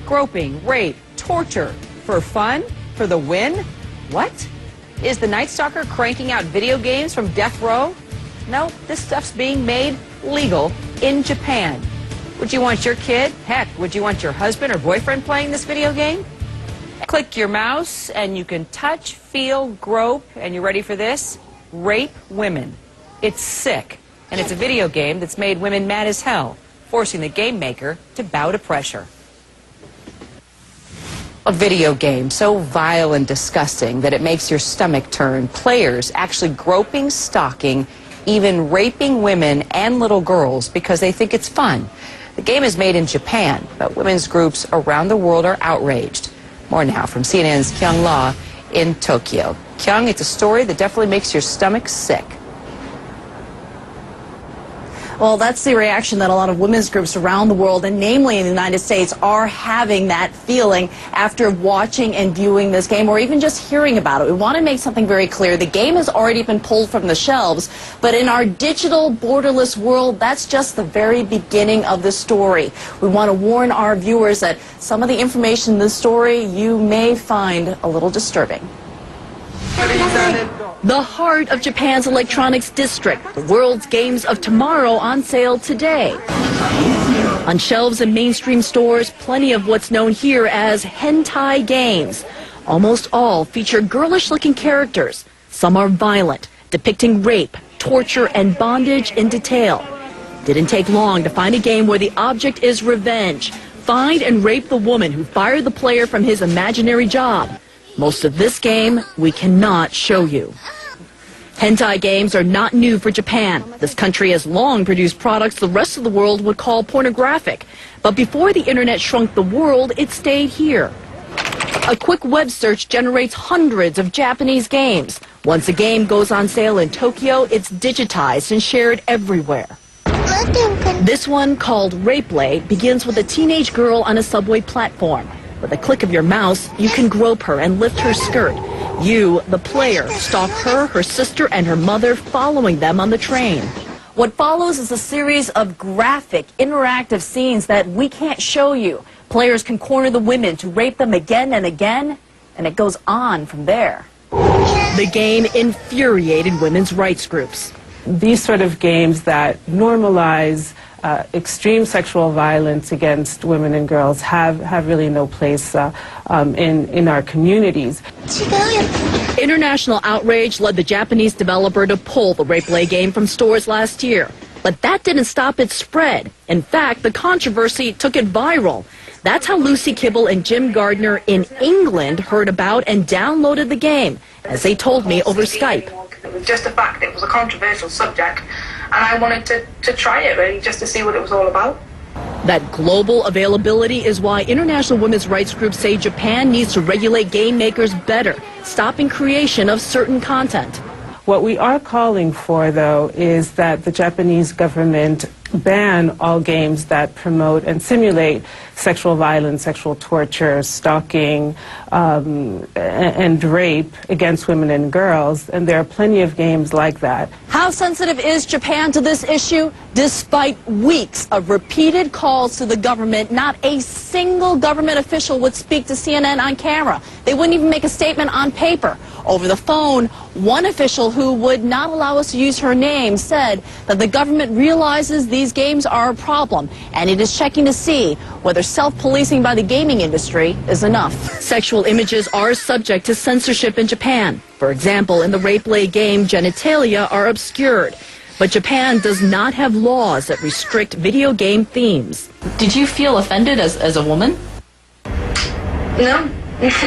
Groping, rape, torture. For fun? For the win? What? Is the Night Stalker cranking out video games from death row? No, this stuff's being made legal in Japan. Would you want your kid, heck, would you want your husband or boyfriend playing this video game? Click your mouse and you can touch, feel, grope, and you ready for this? Rape women. It's sick, and it's a video game that's made women mad as hell, forcing the game maker to bow to pressure. A video game so vile and disgusting that it makes your stomach turn. Players actually groping, stalking, even raping women and little girls because they think it's fun. The game is made in Japan, but women's groups around the world are outraged. More now from CNN's Kyung La in Tokyo. Kyung, it's a story that definitely makes your stomach sick. Well, that's the reaction that a lot of women's groups around the world, and namely in the United States, are having that feeling after watching and viewing this game, or even just hearing about it. We want to make something very clear. The game has already been pulled from the shelves, but in our digital, borderless world, that's just the very beginning of the story. We want to warn our viewers that some of the information in this story you may find a little disturbing. The heart of Japan's electronics district, the world's games of tomorrow on sale today. On shelves in mainstream stores, plenty of what's known here as hentai games. Almost all feature girlish-looking characters. Some are violent, depicting rape, torture, and bondage in detail. Didn't take long to find a game where the object is revenge. Find and rape the woman who fired the player from his imaginary job. Most of this game we cannot show you. Hentai games are not new for Japan. This country has long produced products the rest of the world would call pornographic. But before the internet shrunk the world, it stayed here. A quick web search generates hundreds of Japanese games. Once a game goes on sale in Tokyo, it's digitized and shared everywhere. This one, called Rapeplay, begins with a teenage girl on a subway platform. With a click of your mouse, you can grope her and lift her skirt. You, the player, stalk her, her sister, and her mother, following them on the train. What follows is a series of graphic, interactive scenes that we can't show you. Players can corner the women to rape them again and again, and it goes on from there. The game infuriated women's rights groups. These sort of games that normalize extreme sexual violence against women and girls have really no place in our communities. International outrage led the Japanese developer to pull the Rapeplay game from stores last year. But that didn't stop its spread. In fact, the controversy took it viral. That's how Lucy Kibble and Jim Gardner in England heard about and downloaded the game, as they told me over Skype. It was just a fact, it was a controversial subject, and I wanted to try it really, just to see what it was all about. That global availability is why international women's rights groups say Japan needs to regulate game makers better, stopping creation of certain content. What we are calling for, though, is that the Japanese government ban all games that promote and simulate sexual violence, sexual torture, stalking, and rape against women and girls. And there are plenty of games like that. How sensitive is Japan to this issue? Despite weeks of repeated calls to the government, not a single government official would speak to CNN on camera. They wouldn't even make a statement on paper. Over the phone, one official who would not allow us to use her name said that the government realizes these games are a problem, and it is checking to see whether self-policing by the gaming industry is enough. Sexual images are subject to censorship in Japan. For example, in the Rapeplay game, genitalia are obscured. But Japan does not have laws that restrict video game themes. Did you feel offended as a woman? No,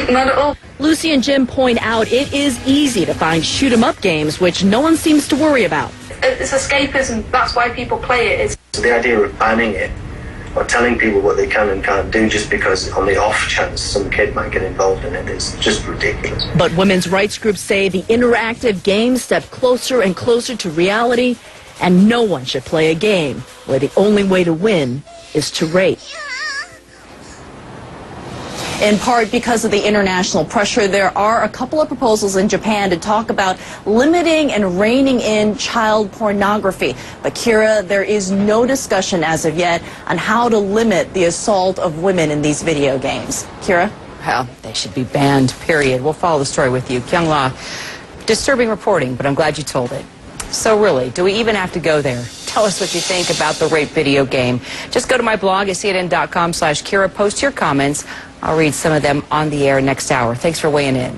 not at all. Lucy and Jim point out it is easy to find shoot-'em-up games, which no one seems to worry about. It's escapism, that's why people play it. So the idea of banning it, or telling people what they can and can't do just because on the off chance some kid might get involved in it, is just ridiculous. But women's rights groups say the interactive games step closer and closer to reality, and no one should play a game where the only way to win is to rape. In part because of the international pressure, there are a couple of proposals in Japan to talk about limiting and reining in child pornography. But Kira, there is no discussion as of yet on how to limit the assault of women in these video games. Kira? Well, they should be banned, period. We'll follow the story with you. Kyung-la, disturbing reporting, but I'm glad you told it. So really, do we even have to go there? Tell us what you think about the rape video game. Just go to my blog at cnn.com/Kira. Post your comments. I'll read some of them on the air next hour. Thanks for weighing in.